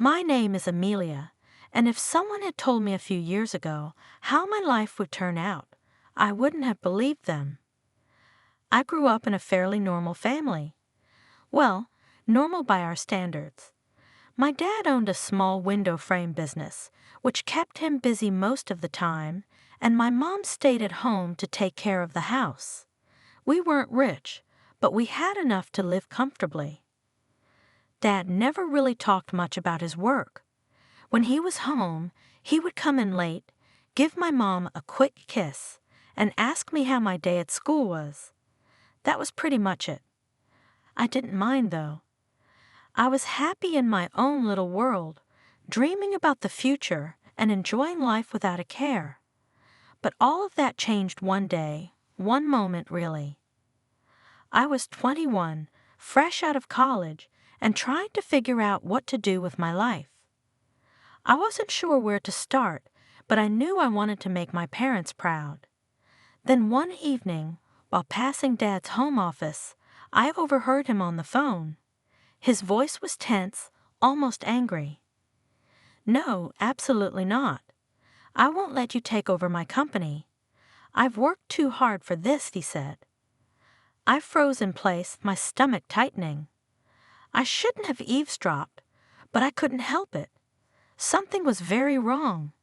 My name is Amelia, and if someone had told me a few years ago how my life would turn out, I wouldn't have believed them. I grew up in a fairly normal family. Well, normal by our standards. My dad owned a small window frame business, which kept him busy most of the time, and my mom stayed at home to take care of the house. We weren't rich, but we had enough to live comfortably. Dad never really talked much about his work. When he was home, he would come in late, give my mom a quick kiss, and ask me how my day at school was. That was pretty much it. I didn't mind, though. I was happy in my own little world, dreaming about the future and enjoying life without a care. But all of that changed one day, one moment really. I was 21, fresh out of college, and trying to figure out what to do with my life. I wasn't sure where to start, but I knew I wanted to make my parents proud. Then one evening, while passing Dad's home office, I overheard him on the phone. His voice was tense, almost angry. "No, absolutely not. I won't let you take over my company. I've worked too hard for this," he said. I froze in place, my stomach tightening. I shouldn't have eavesdropped, but I couldn't help it. Something was very wrong.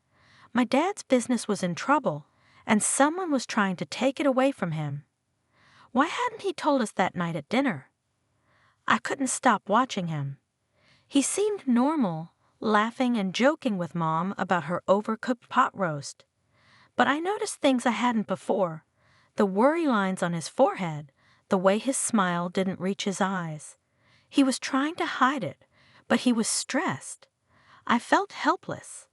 My dad's business was in trouble, and someone was trying to take it away from him. Why hadn't he told us that night at dinner? I couldn't stop watching him. He seemed normal, laughing and joking with Mom about her overcooked pot roast. But I noticed things I hadn't before: the worry lines on his forehead, the way his smile didn't reach his eyes. He was trying to hide it, but he was stressed. I felt helpless.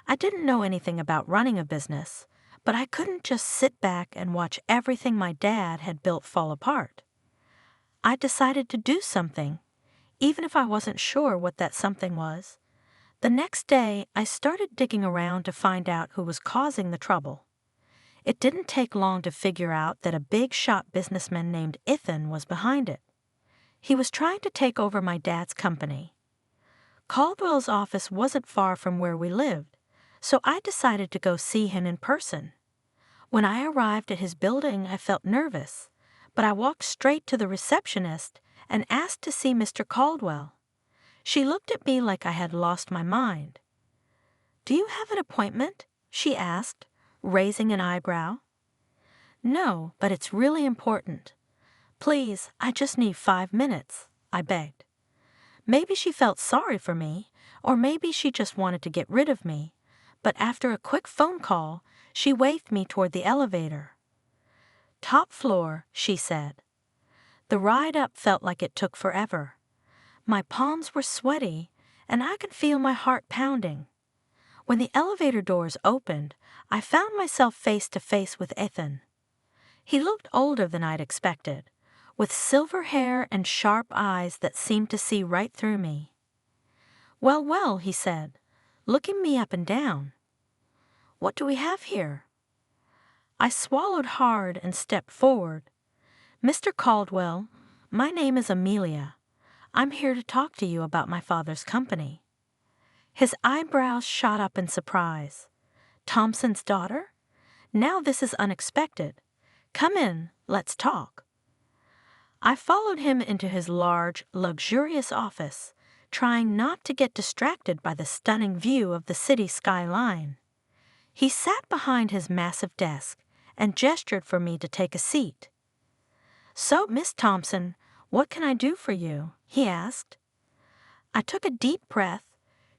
I didn't know anything about running a business, but I couldn't just sit back and watch everything my dad had built fall apart. I decided to do something, even if I wasn't sure what that something was. The next day, I started digging around to find out who was causing the trouble. It didn't take long to figure out that a big-shot businessman named Ethan was behind it. He was trying to take over my dad's company. Caldwell's office wasn't far from where we lived, so I decided to go see him in person. When I arrived at his building, I felt nervous, but I walked straight to the receptionist and asked to see Mr. Caldwell. She looked at me like I had lost my mind. "Do you have an appointment?" she asked, raising an eyebrow. "No, but it's really important. Please, I just need 5 minutes," I begged. Maybe she felt sorry for me, or maybe she just wanted to get rid of me, but after a quick phone call, she waved me toward the elevator. "Top floor," she said. The ride up felt like it took forever. My palms were sweaty, and I could feel my heart pounding. When the elevator doors opened, I found myself face to face with Ethan. He looked older than I'd expected, with silver hair and sharp eyes that seemed to see right through me. "Well, well," he said, looking me up and down. "What do we have here?" I swallowed hard and stepped forward. "Mr. Caldwell, my name is Amelia. I'm here to talk to you about my father's company." His eyebrows shot up in surprise. "Thompson's daughter? Now this is unexpected. Come in, let's talk." I followed him into his large, luxurious office, trying not to get distracted by the stunning view of the city skyline. He sat behind his massive desk and gestured for me to take a seat. "So, Miss Thompson, what can I do for you?" he asked. I took a deep breath,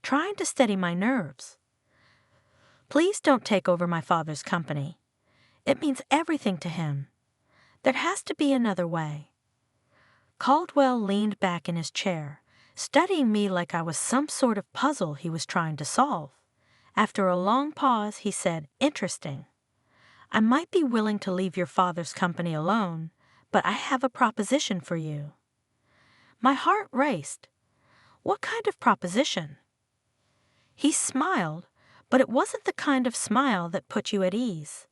trying to steady my nerves. "Please don't take over my father's company. It means everything to him. There has to be another way." Caldwell leaned back in his chair, studying me like I was some sort of puzzle he was trying to solve. After a long pause, he said, "Interesting. I might be willing to leave your father's company alone, but I have a proposition for you." My heart raced. What kind of proposition? He smiled, but it wasn't the kind of smile that put you at ease.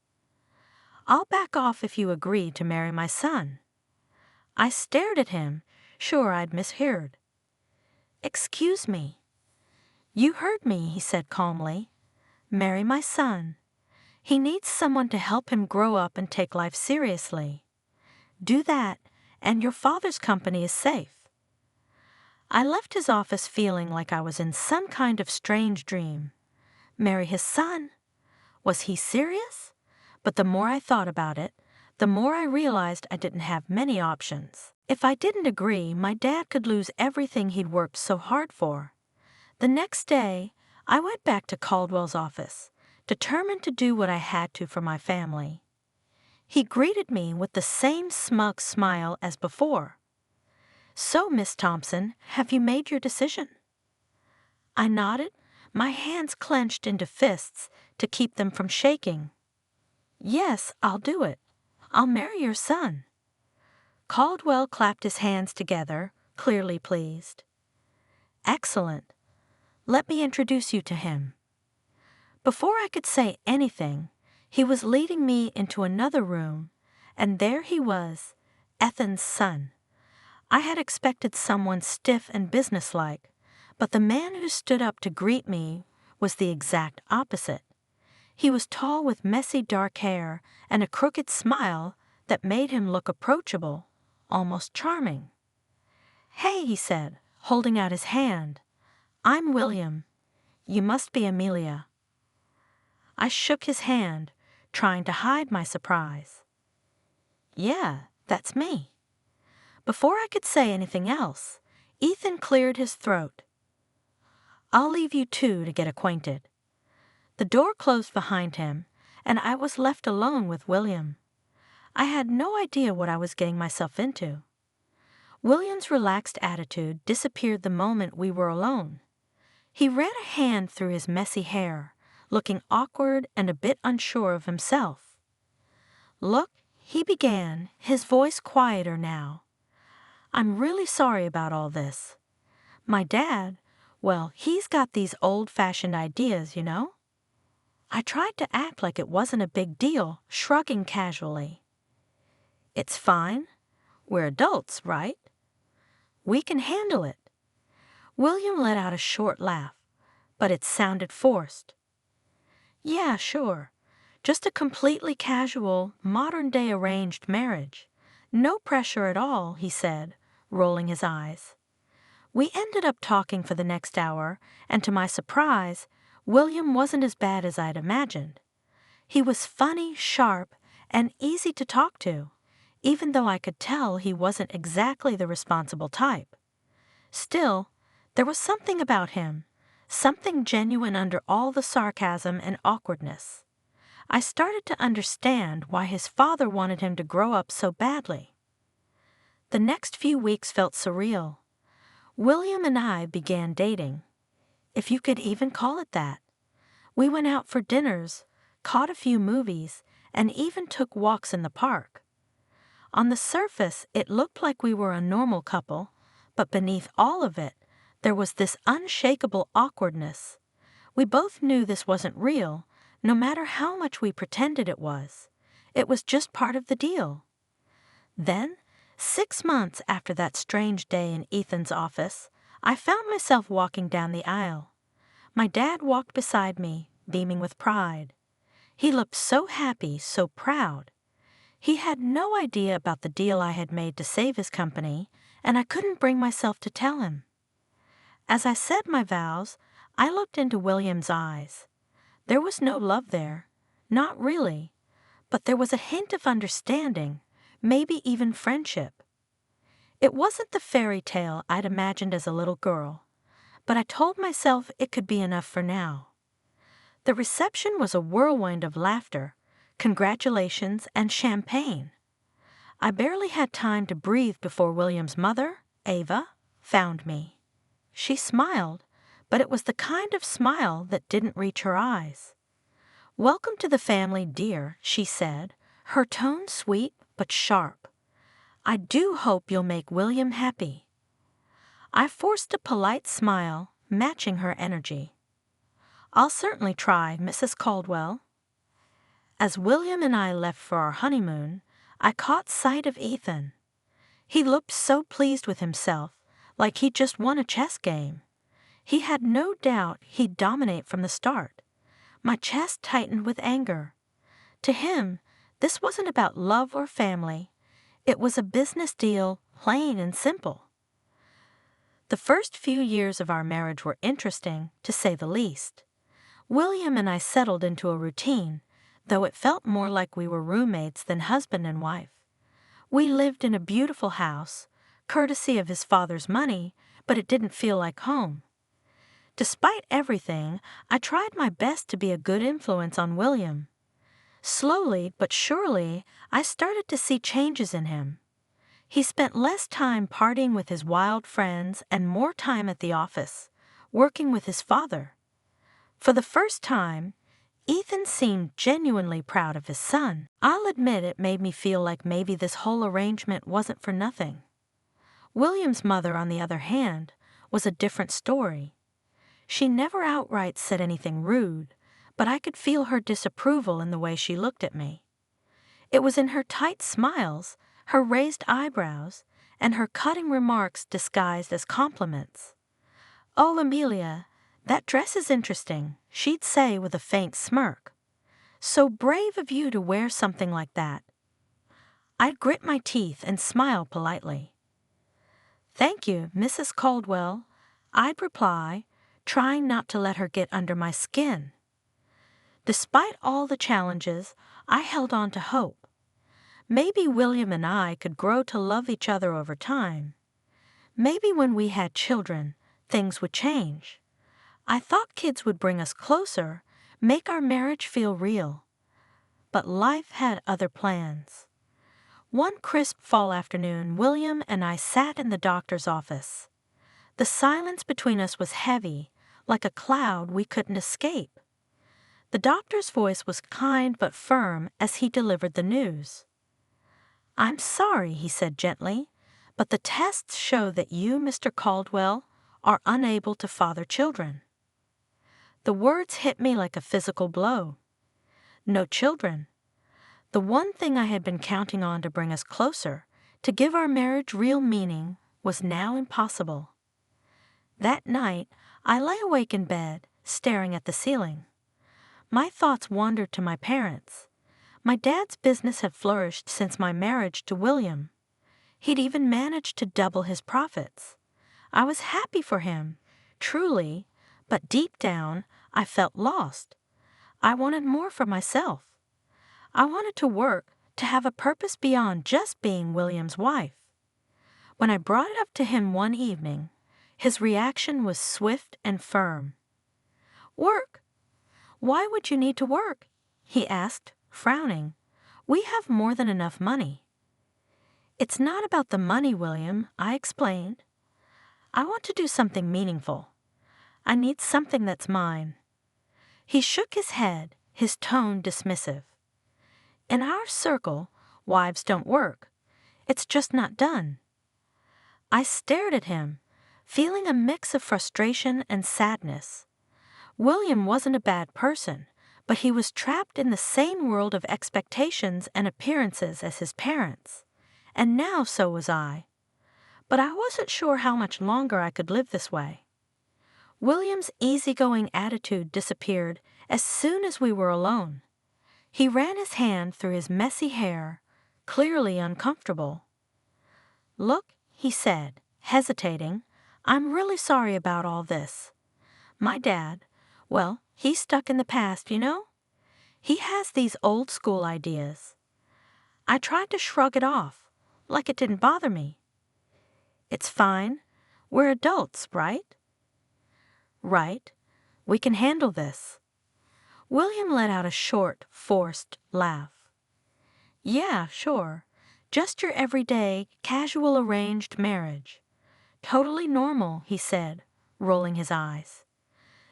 "I'll back off if you agree to marry my son." I stared at him, sure I'd misheard. "Excuse me." You heard me, he said calmly. Marry my son. He needs someone to help him grow up and take life seriously. Do that, and your father's company is safe. I left his office feeling like I was in some kind of strange dream. Marry his son? Was he serious? But the more I thought about it, the more I realized I didn't have many options. If I didn't agree, my dad could lose everything he'd worked so hard for. The next day, I went back to Caldwell's office, determined to do what I had to for my family. He greeted me with the same smug smile as before. So, Miss Thompson, have you made your decision? I nodded, my hands clenched into fists to keep them from shaking. Yes, I'll do it. I'll marry your son. Caldwell clapped his hands together, clearly pleased. Excellent. Let me introduce you to him. Before I could say anything, he was leading me into another room, and there he was, Ethan's son. I had expected someone stiff and businesslike, but the man who stood up to greet me was the exact opposite. He was tall with messy dark hair and a crooked smile that made him look approachable, almost charming. Hey, he said, holding out his hand. I'm William. You must be Amelia. I shook his hand, trying to hide my surprise. Yeah, that's me. Before I could say anything else, Ethan cleared his throat. I'll leave you two to get acquainted. The door closed behind him, and I was left alone with William. I had no idea what I was getting myself into. William's relaxed attitude disappeared the moment we were alone. He ran a hand through his messy hair, looking awkward and a bit unsure of himself. Look, he began, his voice quieter now. I'm really sorry about all this. My dad, well, he's got these old-fashioned ideas, you know? I tried to act like it wasn't a big deal, shrugging casually. It's fine. We're adults, right? We can handle it. William let out a short laugh, but it sounded forced. Yeah, sure. Just a completely casual, modern-day arranged marriage. No pressure at all, he said, rolling his eyes. We ended up talking for the next hour, and to my surprise, William wasn't as bad as I'd imagined. He was funny, sharp, and easy to talk to, even though I could tell he wasn't exactly the responsible type. Still, there was something about him, something genuine under all the sarcasm and awkwardness. I started to understand why his father wanted him to grow up so badly. The next few weeks felt surreal. William and I began dating, if you could even call it that. We went out for dinners, caught a few movies, and even took walks in the park. On the surface, it looked like we were a normal couple, but beneath all of it, there was this unshakable awkwardness. We both knew this wasn't real, no matter how much we pretended it was. It was just part of the deal. Then, 6 months after that strange day in Ethan's office, I found myself walking down the aisle. My dad walked beside me, beaming with pride. He looked so happy, so proud. He had no idea about the deal I had made to save his company, and I couldn't bring myself to tell him. As I said my vows, I looked into William's eyes. There was no love there, not really, but there was a hint of understanding, maybe even friendship. It wasn't the fairy tale I'd imagined as a little girl, but I told myself it could be enough for now. The reception was a whirlwind of laughter, congratulations, and champagne. I barely had time to breathe before William's mother, Ava, found me. She smiled, but it was the kind of smile that didn't reach her eyes. Welcome to the family, dear, she said, her tone sweet but sharp. I do hope you'll make William happy. I forced a polite smile, matching her energy. I'll certainly try, Mrs. Caldwell. As William and I left for our honeymoon, I caught sight of Ethan. He looked so pleased with himself, like he'd just won a chess game. He had no doubt he'd dominate from the start. My chest tightened with anger. To him, this wasn't about love or family. It was a business deal, plain and simple. The first few years of our marriage were interesting, to say the least. William and I settled into a routine, though it felt more like we were roommates than husband and wife. We lived in a beautiful house, courtesy of his father's money, but it didn't feel like home. Despite everything, I tried my best to be a good influence on William. Slowly but surely, I started to see changes in him. He spent less time partying with his wild friends and more time at the office, working with his father. For the first time, Ethan seemed genuinely proud of his son. I'll admit it made me feel like maybe this whole arrangement wasn't for nothing. William's mother, on the other hand, was a different story. She never outright said anything rude, but I could feel her disapproval in the way she looked at me. It was in her tight smiles, her raised eyebrows, and her cutting remarks disguised as compliments. "Oh, Amelia, that dress is interesting," she'd say with a faint smirk. "So brave of you to wear something like that." I'd grit my teeth and smile politely. "Thank you, Mrs. Caldwell," I'd reply, trying not to let her get under my skin. Despite all the challenges, I held on to hope. Maybe William and I could grow to love each other over time. Maybe when we had children, things would change. I thought kids would bring us closer, make our marriage feel real. But life had other plans. One crisp fall afternoon, William and I sat in the doctor's office. The silence between us was heavy, like a cloud we couldn't escape. The doctor's voice was kind but firm as he delivered the news. "I'm sorry," he said gently, "but the tests show that you, Mr. Caldwell, are unable to father children." The words hit me like a physical blow. No children. The one thing I had been counting on to bring us closer, to give our marriage real meaning, was now impossible. That night, I lay awake in bed, staring at the ceiling. My thoughts wandered to my parents. My dad's business had flourished since my marriage to William. He'd even managed to double his profits. I was happy for him, truly, but deep down, I felt lost. I wanted more for myself. I wanted to work, to have a purpose beyond just being William's wife. When I brought it up to him one evening, his reaction was swift and firm. "Work? Why would you need to work?" he asked, frowning. "We have more than enough money." "It's not about the money, William," I explained. "I want to do something meaningful. I need something that's mine." He shook his head, his tone dismissive. "In our circle, wives don't work. It's just not done." I stared at him, feeling a mix of frustration and sadness. William wasn't a bad person, but he was trapped in the same world of expectations and appearances as his parents. And now so was I. But I wasn't sure how much longer I could live this way. William's easygoing attitude disappeared as soon as we were alone. He ran his hand through his messy hair, clearly uncomfortable. "Look," he said, hesitating, "I'm really sorry about all this. My dad, well, he's stuck in the past, you know? He has these old school ideas." I tried to shrug it off, like it didn't bother me. "It's fine. We're adults, right?" "Right. We can handle this." William let out a short, forced laugh. "Yeah, sure. Just your everyday, casual arranged marriage. Totally normal," he said, rolling his eyes.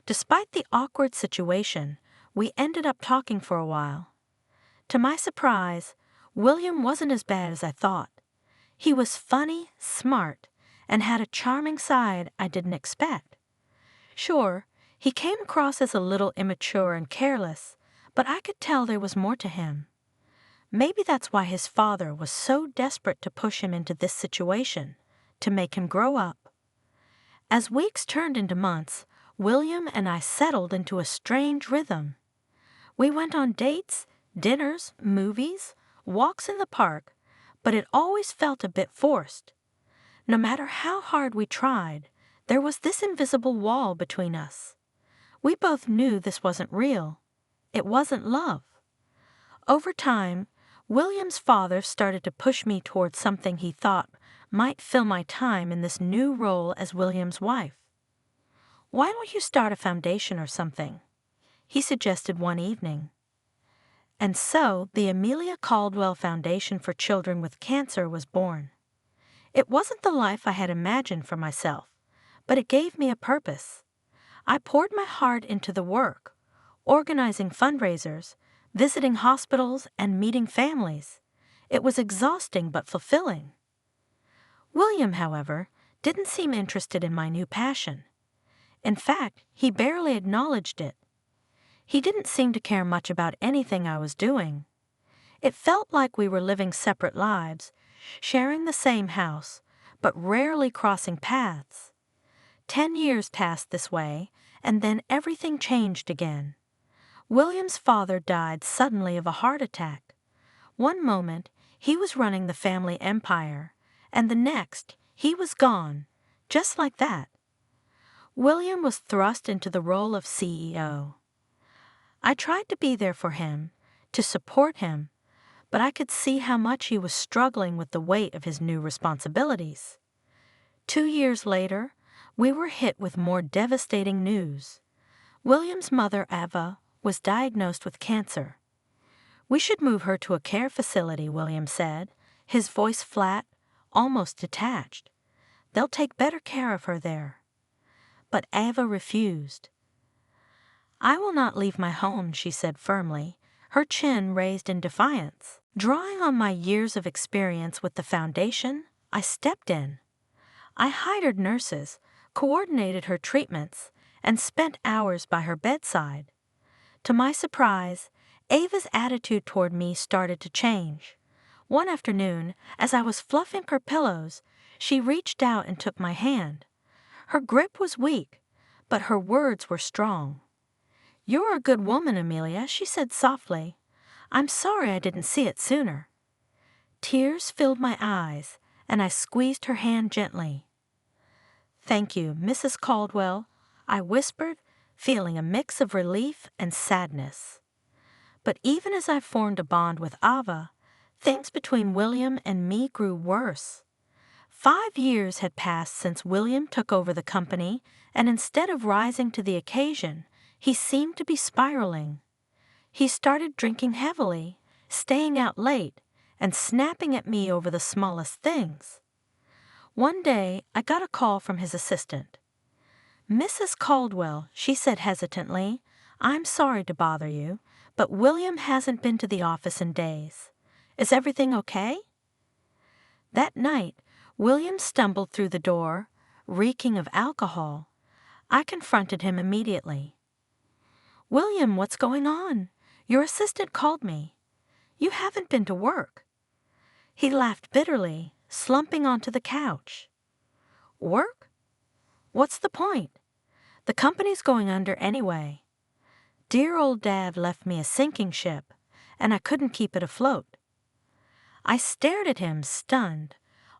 Despite the awkward situation, we ended up talking for a while. To my surprise, William wasn't as bad as I thought. He was funny, smart, and had a charming side I didn't expect. Sure, he came across as a little immature and careless, but I could tell there was more to him. Maybe that's why his father was so desperate to push him into this situation, to make him grow up. As weeks turned into months, William and I settled into a strange rhythm. We went on dates, dinners, movies, walks in the park, but it always felt a bit forced. No matter how hard we tried, there was this invisible wall between us. We both knew this wasn't real. It wasn't love. Over time, William's father started to push me towards something he thought might fill my time in this new role as William's wife. "Why don't you start a foundation or something?" he suggested one evening. And so the Amelia Caldwell Foundation for Children with Cancer was born. It wasn't the life I had imagined for myself, but it gave me a purpose. I poured my heart into the work, organizing fundraisers, visiting hospitals, and meeting families. It was exhausting but fulfilling. William, however, didn't seem interested in my new passion. In fact, he barely acknowledged it. He didn't seem to care much about anything I was doing. It felt like we were living separate lives, sharing the same house, but rarely crossing paths. 10 years passed this way, and then everything changed again. William's father died suddenly of a heart attack. One moment, he was running the family empire, and the next, he was gone, just like that. William was thrust into the role of CEO. I tried to be there for him, to support him, but I could see how much he was struggling with the weight of his new responsibilities. 2 years later, we were hit with more devastating news. William's mother, Ava, was diagnosed with cancer. "We should move her to a care facility," William said, his voice flat, almost detached. "They'll take better care of her there." But Ava refused. "I will not leave my home," she said firmly, her chin raised in defiance. Drawing on my years of experience with the foundation, I stepped in. I hired nurses, coordinated her treatments, and spent hours by her bedside. To my surprise, Ava's attitude toward me started to change. One afternoon, as I was fluffing her pillows, she reached out and took my hand. Her grip was weak, but her words were strong. "You're a good woman, Amelia," she said softly. "I'm sorry I didn't see it sooner." Tears filled my eyes, and I squeezed her hand gently. "Thank you, Mrs. Caldwell," I whispered, feeling a mix of relief and sadness. But even as I formed a bond with Ava, things between William and me grew worse. 5 years had passed since William took over the company, and instead of rising to the occasion, he seemed to be spiraling. He started drinking heavily, staying out late, and snapping at me over the smallest things. One day, I got a call from his assistant. "Mrs. Caldwell," she said hesitantly, "I'm sorry to bother you, but William hasn't been to the office in days. Is everything okay?" That night, William stumbled through the door, reeking of alcohol. I confronted him immediately. "William, what's going on? Your assistant called me. You haven't been to work." He laughed bitterly, slumping onto the couch. "Work? What's the point? The company's going under anyway. Dear old Dad left me a sinking ship, and I couldn't keep it afloat." I stared at him, stunned.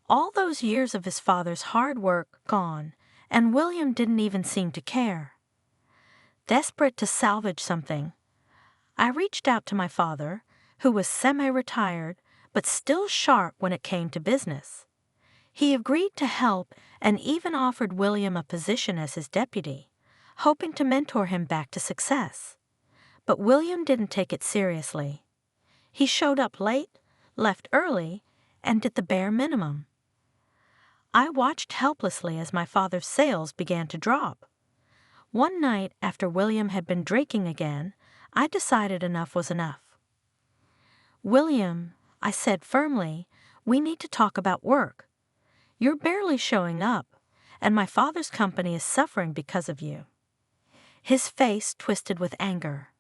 All those years of his father's hard work gone, and William didn't even seem to care. Desperate to salvage something, I reached out to my father, who was semi-retired but still sharp when it came to business. He agreed to help and even offered William a position as his deputy, hoping to mentor him back to success. But William didn't take it seriously. He showed up late, left early, and did the bare minimum. I watched helplessly as my father's sales began to drop. One night, after William had been drinking again, I decided enough was enough. "William," I said firmly, "we need to talk about work. You're barely showing up, and my father's company is suffering because of you." His face twisted with anger.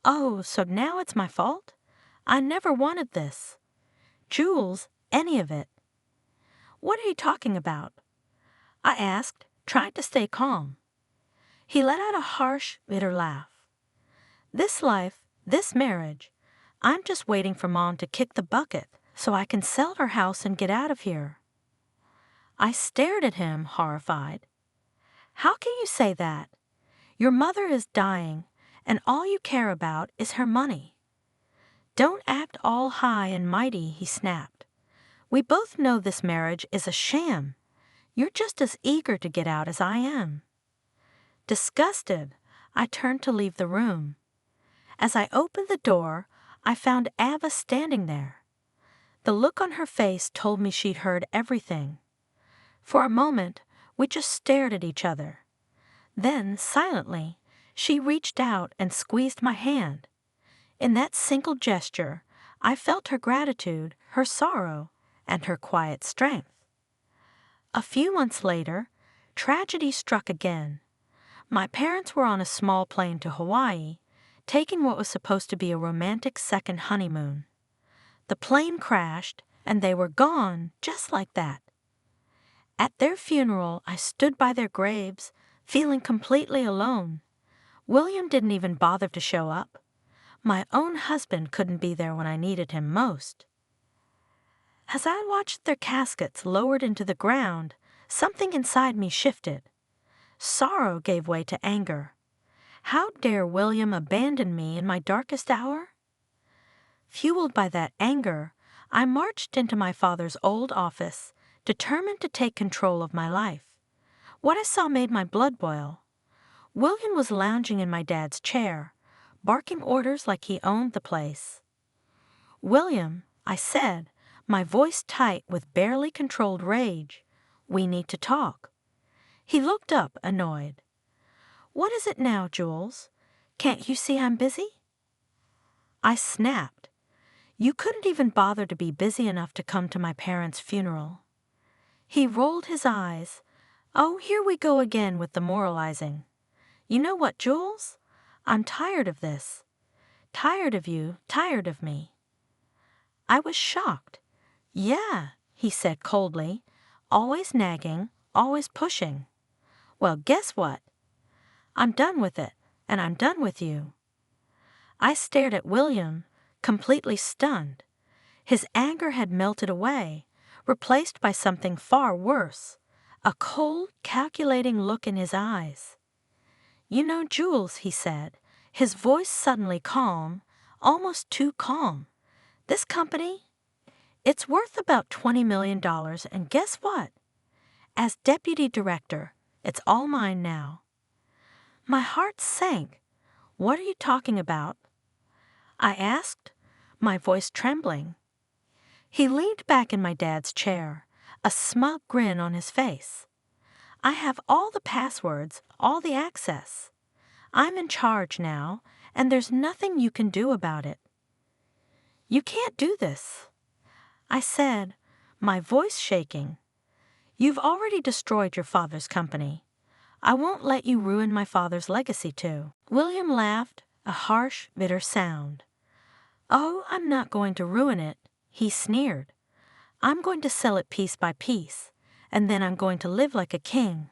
"Oh, so now it's my fault? I never wanted this. Jules, any of it." "What are you talking about?" I asked, tried to stay calm. He let out a harsh, bitter laugh. This life, this marriage, I'm just waiting for Mom to kick the bucket so I can sell her house and get out of here. I stared at him, horrified. How can you say that? Your mother is dying, and all you care about is her money. Don't act all high and mighty, he snapped. We both know this marriage is a sham. You're just as eager to get out as I am. Disgusted, I turned to leave the room. As I opened the door, I found Ava standing there. The look on her face told me she'd heard everything. For a moment, we just stared at each other. Then, silently, she reached out and squeezed my hand. In that single gesture, I felt her gratitude, her sorrow, and her quiet strength. A few months later, tragedy struck again. My parents were on a small plane to Hawaii, taking what was supposed to be a romantic second honeymoon. The plane crashed, and they were gone just like that. At their funeral, I stood by their graves, feeling completely alone. William didn't even bother to show up. My own husband couldn't be there when I needed him most. As I watched their caskets lowered into the ground, something inside me shifted. Sorrow gave way to anger. How dare William abandon me in my darkest hour? Fueled by that anger, I marched into my father's old office, determined to take control of my life. What I saw made my blood boil. William was lounging in my dad's chair, barking orders like he owned the place. William, I said, my voice tight with barely controlled rage, we need to talk. He looked up, annoyed. What is it now, Jules? Can't you see I'm busy? I snapped. You couldn't even bother to be busy enough to come to my parents' funeral. He rolled his eyes. Oh, here we go again with the moralizing. You know what, Jules? I'm tired of this. Tired of you, tired of me. I was shocked. Yeah, he said coldly, always nagging, always pushing. Well, guess what? I'm done with it, and I'm done with you. I stared at William, completely stunned. His anger had melted away, replaced by something far worse, a cold, calculating look in his eyes. You know, Jules, he said, his voice suddenly calm, almost too calm. This company, it's worth about $20 million, and guess what? As deputy director, it's all mine now. My heart sank. What are you talking about? I asked, my voice trembling. He leaned back in my dad's chair, a smug grin on his face. I have all the passwords, all the access. I'm in charge now, and there's nothing you can do about it. You can't do this, I said, my voice shaking. You've already destroyed your father's company. I won't let you ruin my father's legacy too. William laughed, a harsh, bitter sound. Oh, I'm not going to ruin it, he sneered. I'm going to sell it piece by piece, and then I'm going to live like a king.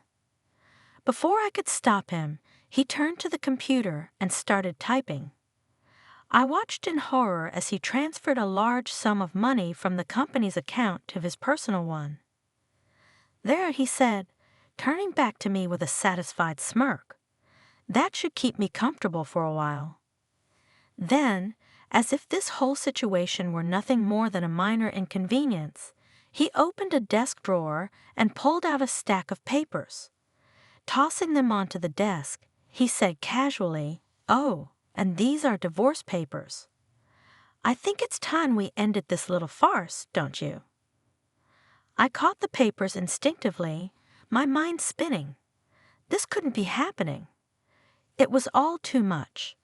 Before I could stop him, he turned to the computer and started typing. I watched in horror as he transferred a large sum of money from the company's account to his personal one. There, he said, turning back to me with a satisfied smirk. That should keep me comfortable for a while. Then, as if this whole situation were nothing more than a minor inconvenience, he opened a desk drawer and pulled out a stack of papers. Tossing them onto the desk, he said casually, "Oh, and these are divorce papers. I think it's time we ended this little farce, don't you?" I caught the papers instinctively, my mind spinning. This couldn't be happening. It was all too much.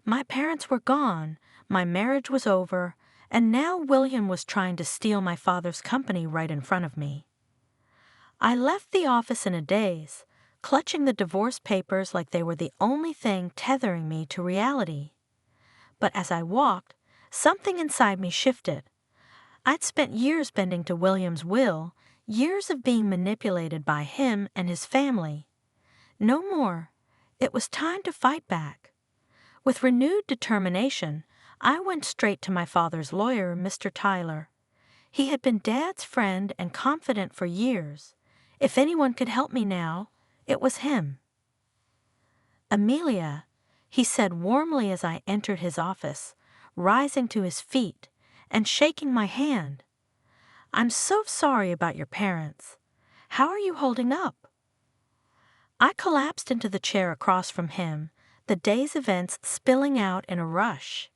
My parents were gone, my marriage was over, and now William was trying to steal my father's company right in front of me. I left the office in a daze, clutching the divorce papers like they were the only thing tethering me to reality. But as I walked, something inside me shifted. I'd spent years bending to William's will, Years of being manipulated by him and his family. No more. It was time to fight back. With renewed determination, I went straight to my father's lawyer, Mr. Tyler. He had been Dad's friend and confidant for years. If anyone could help me now, it was him. "Amelia," he said warmly as I entered his office, rising to his feet and shaking my hand. "I'm so sorry about your parents. How are you holding up?" I collapsed into the chair across from him, the day's events spilling out in a rush.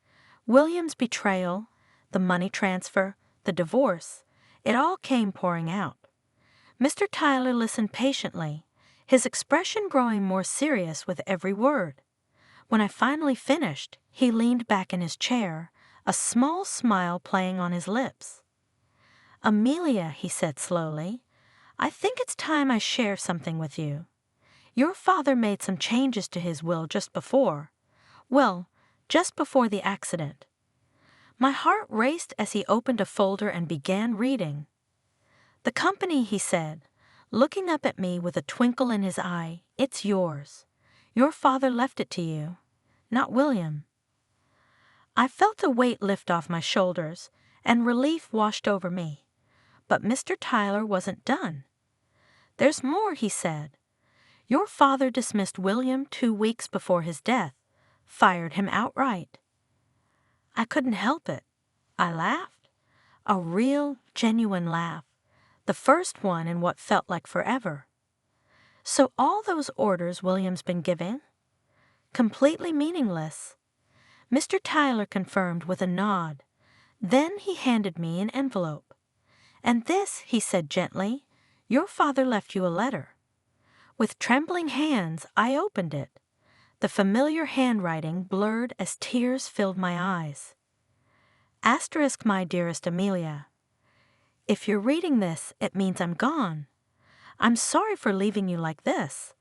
William's betrayal, the money transfer, the divorce, it all came pouring out. Mr. Tyler listened patiently, his expression growing more serious with every word. When I finally finished, he leaned back in his chair, a small smile playing on his lips. "Amelia," he said slowly, "I think it's time I share something with you. Your father made some changes to his will just before the accident." My heart raced as he opened a folder and began reading. "The company," he said, looking up at me with a twinkle in his eye, "it's yours. Your father left it to you, not William." I felt a weight lift off my shoulders, and relief washed over me. But Mr. Tyler wasn't done. "There's more," he said. "Your father dismissed William 2 weeks before his death, fired him outright." I couldn't help it. I laughed. A real, genuine laugh. The first one in what felt like forever. "So all those orders William's been giving? Completely meaningless." Mr. Tyler confirmed with a nod. Then he handed me an envelope. "And this," he said gently, "your father left you a letter." With trembling hands, I opened it. The familiar handwriting blurred as tears filled my eyes. Asterisk, my dearest Amelia. If you're reading this, it means I'm gone. I'm sorry for leaving you like this,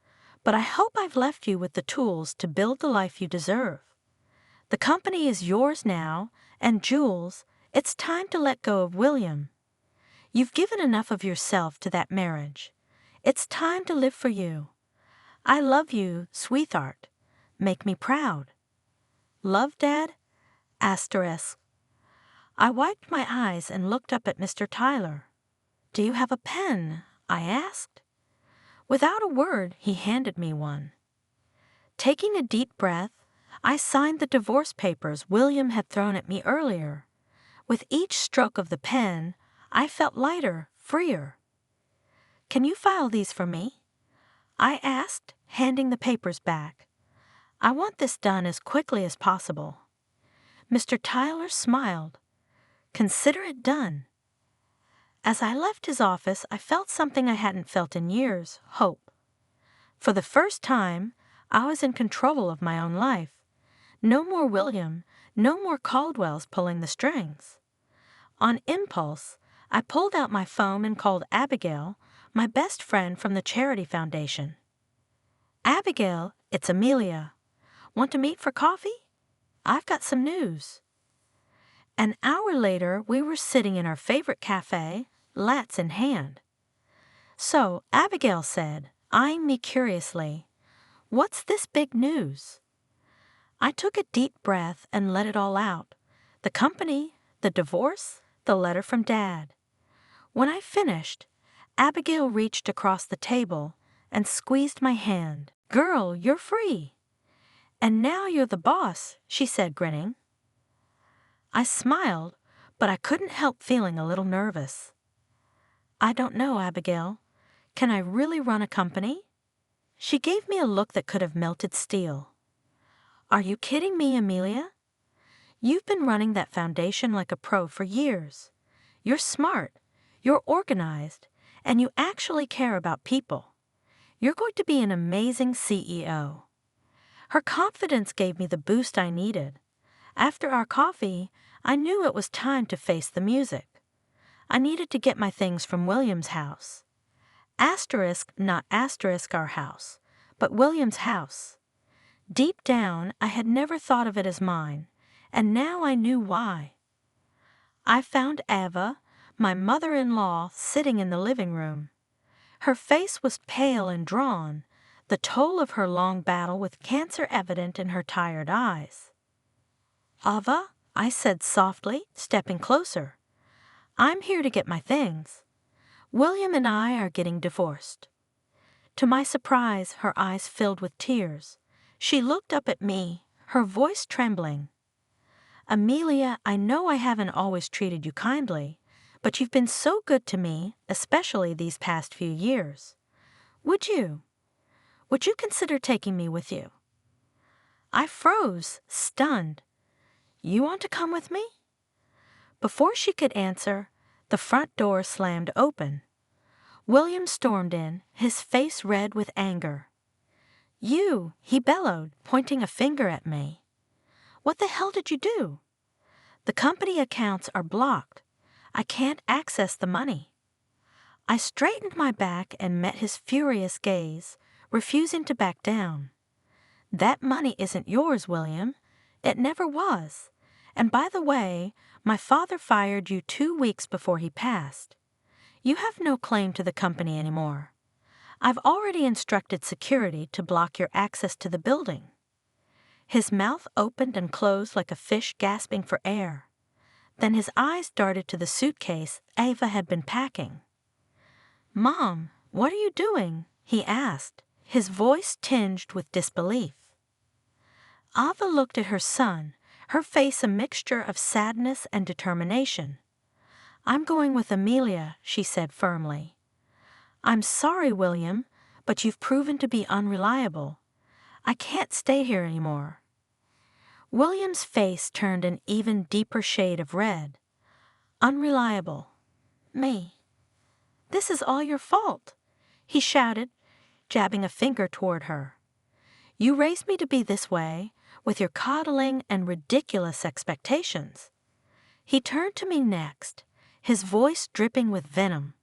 but I hope I've left you with the tools to build the life you deserve. The company is yours now, and Jules, it's time to let go of William. You've given enough of yourself to that marriage. It's time to live for you. I love you, sweetheart. Make me proud. Love, Dad? Asterisk. I wiped my eyes and looked up at Mr. Tyler. "Do you have a pen?" I asked. Without a word, he handed me one. Taking a deep breath, I signed the divorce papers William had thrown at me earlier. With each stroke of the pen, I felt lighter, freer. "Can you file these for me?" I asked, handing the papers back. "I want this done as quickly as possible." Mr. Tyler smiled. "Consider it done." As I left his office, I felt something I hadn't felt in years, hope. For the first time, I was in control of my own life. No more William, no more Caldwell's pulling the strings. On impulse, I pulled out my phone and called Abigail, my best friend from the Charity Foundation. "Abigail, it's Amelia. Want to meet for coffee? I've got some news." An hour later, we were sitting in our favorite cafe, lats in hand. "So," Abigail said, eyeing me curiously, "what's this big news?" I took a deep breath and let it all out. The company, the divorce, the letter from Dad. When I finished, Abigail reached across the table and squeezed my hand. "Girl, you're free." "And now you're the boss," she said, grinning. I smiled, but I couldn't help feeling a little nervous. "I don't know, Abigail. Can I really run a company?" She gave me a look that could have melted steel. "Are you kidding me, Amelia? You've been running that foundation like a pro for years. You're smart, you're organized, and you actually care about people. You're going to be an amazing CEO." Her confidence gave me the boost I needed. After our coffee, I knew it was time to face the music. I needed to get my things from William's house. Asterisk, not asterisk our house, but William's house. Deep down, I had never thought of it as mine, and now I knew why. I found Ava, my mother-in-law sitting in the living room. Her face was pale and drawn, the toll of her long battle with cancer evident in her tired eyes. "Ava," I said softly, stepping closer. "I'm here to get my things. William and I are getting divorced." To my surprise, her eyes filled with tears. She looked up at me, her voice trembling. "Amelia, I know I haven't always treated you kindly, but you've been so good to me, especially these past few years. Would you consider taking me with you?" I froze, stunned. "You want to come with me?" Before she could answer, the front door slammed open. William stormed in, his face red with anger. "You," he bellowed, pointing a finger at me. "What the hell did you do? The company accounts are blocked. I can't access the money." I straightened my back and met his furious gaze, refusing to back down. "That money isn't yours, William. It never was. And by the way, my father fired you 2 weeks before he passed. You have no claim to the company anymore. I've already instructed security to block your access to the building." His mouth opened and closed like a fish gasping for air. Then his eyes darted to the suitcase Ava had been packing. "Mom, what are you doing?" he asked, his voice tinged with disbelief. Ava looked at her son, her face a mixture of sadness and determination. "I'm going with Amelia," she said firmly. "I'm sorry, William, but you've proven to be unreliable. I can't stay here anymore." William's face turned an even deeper shade of red. "Unreliable? Me? This is all your fault," he shouted, jabbing a finger toward her. "You raised me to be this way, with your coddling and ridiculous expectations." He turned to me next, his voice dripping with venom.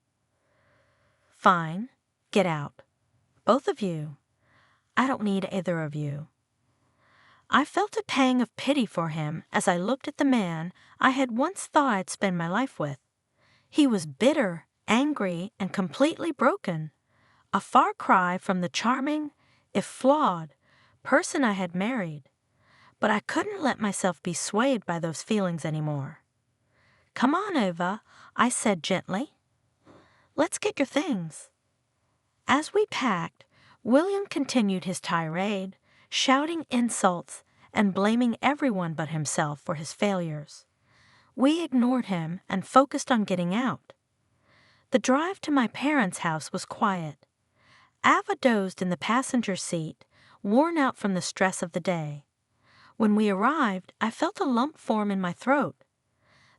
"Fine, get out. Both of you. I don't need either of you." I felt a pang of pity for him as I looked at the man I had once thought I'd spend my life with. He was bitter, angry, and completely broken, a far cry from the charming, if flawed, person I had married. But I couldn't let myself be swayed by those feelings anymore. "Come on, Ava," I said gently. "Let's get your things." As we packed, William continued his tirade, shouting insults and blaming everyone but himself for his failures. We ignored him and focused on getting out. The drive to my parents' house was quiet. Ava dozed in the passenger seat, worn out from the stress of the day. When we arrived, I felt a lump form in my throat.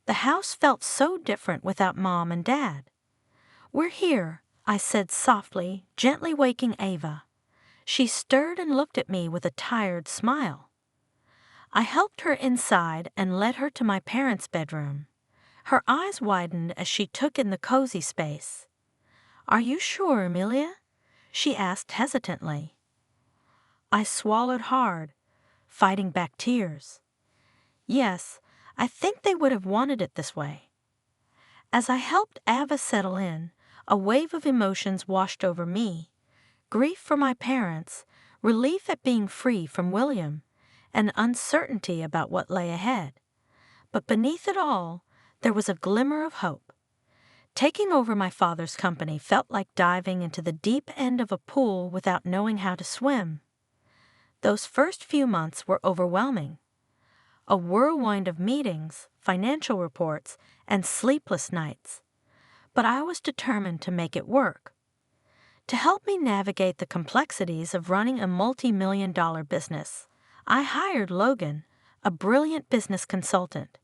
The house felt so different without Mom and Dad. "We're here," I said softly, gently waking Ava. She stirred and looked at me with a tired smile. I helped her inside and led her to my parents' bedroom. Her eyes widened as she took in the cozy space. "Are you sure, Amelia?" she asked hesitantly. I swallowed hard, fighting back tears. "Yes, I think they would have wanted it this way." As I helped Ava settle in, a wave of emotions washed over me. Grief for my parents, relief at being free from William, and uncertainty about what lay ahead. But beneath it all, there was a glimmer of hope. Taking over my father's company felt like diving into the deep end of a pool without knowing how to swim. Those first few months were overwhelming. A whirlwind of meetings, financial reports, and sleepless nights. But I was determined to make it work. To help me navigate the complexities of running a multi-million-dollar business, I hired Logan, a brilliant business consultant.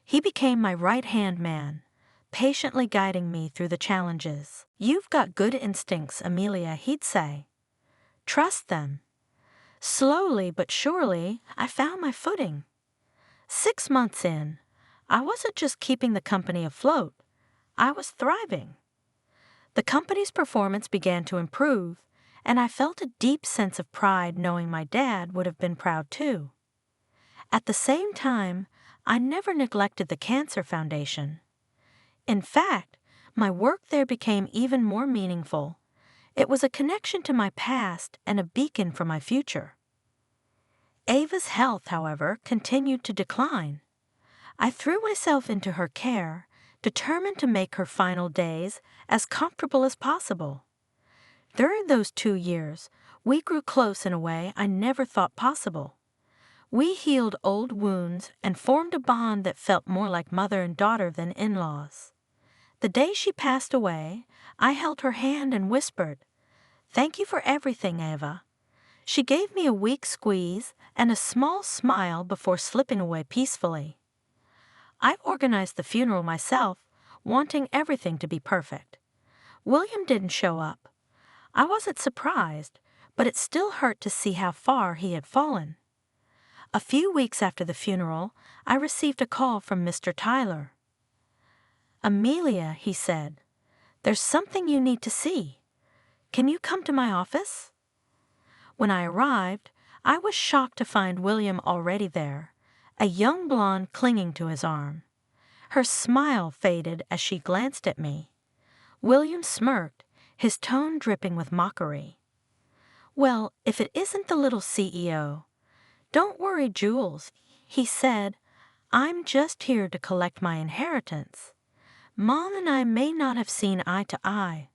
He became my right-hand man, patiently guiding me through the challenges. "You've got good instincts, Amelia," he'd say. "Trust them." Slowly but surely, I found my footing. 6 months in, I wasn't just keeping the company afloat, I was thriving. The company's performance began to improve, and I felt a deep sense of pride knowing my dad would have been proud too. At the same time, I never neglected the Cancer Foundation. In fact, my work there became even more meaningful. It was a connection to my past and a beacon for my future. Ava's health, however, continued to decline. I threw myself into her care, determined to make her final days as comfortable as possible. During those 2 years, we grew close in a way I never thought possible. We healed old wounds and formed a bond that felt more like mother and daughter than in-laws. The day she passed away, I held her hand and whispered, "Thank you for everything, Ava." She gave me a weak squeeze and a small smile before slipping away peacefully. I organized the funeral myself, wanting everything to be perfect. William didn't show up. I wasn't surprised, but it still hurt to see how far he had fallen. A few weeks after the funeral, I received a call from Mr. Tyler. "Amelia," he said, "there's something you need to see. Can you come to my office?" When I arrived, I was shocked to find William already there, a young blonde clinging to his arm. Her smile faded as she glanced at me. William smirked, his tone dripping with mockery. "Well, if it isn't the little CEO. Don't worry, Jules," he said. "I'm just here to collect my inheritance. Mom and I may not have seen eye to eye,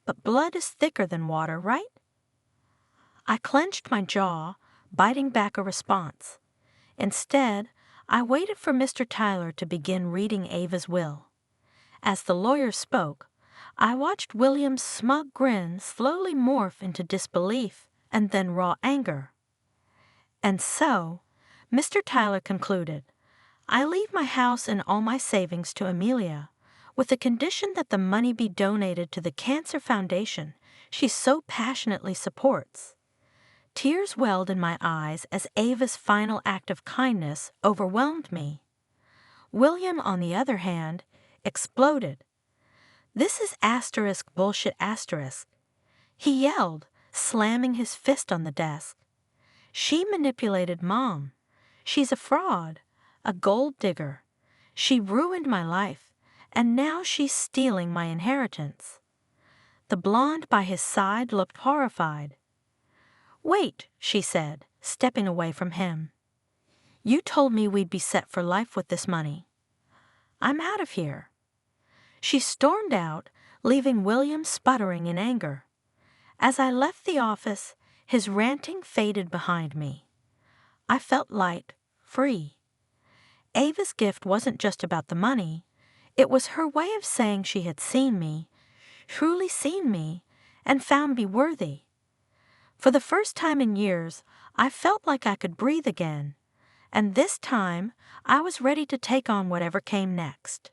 but blood is thicker than water, right?" I clenched my jaw, biting back a response. Instead, I waited for Mr. Tyler to begin reading Ava's will. As the lawyer spoke, I watched William's smug grin slowly morph into disbelief and then raw anger. "And so," Mr. Tyler concluded, "I leave my house and all my savings to Amelia, with the condition that the money be donated to the Cancer Foundation she so passionately supports." Tears welled in my eyes as Ava's final act of kindness overwhelmed me. William, on the other hand, exploded. "This is asterisk bullshit asterisk," he yelled, slamming his fist on the desk. "She manipulated Mom. She's a fraud, a gold digger. She ruined my life, and now she's stealing my inheritance." The blonde by his side looked horrified. "Wait," she said, stepping away from him. "You told me we'd be set for life with this money. I'm out of here." She stormed out, leaving William sputtering in anger. As I left the office, his ranting faded behind me. I felt light, free. Ava's gift wasn't just about the money. It was her way of saying she had seen me, truly seen me, and found me worthy. For the first time in years, I felt like I could breathe again, and this time I was ready to take on whatever came next.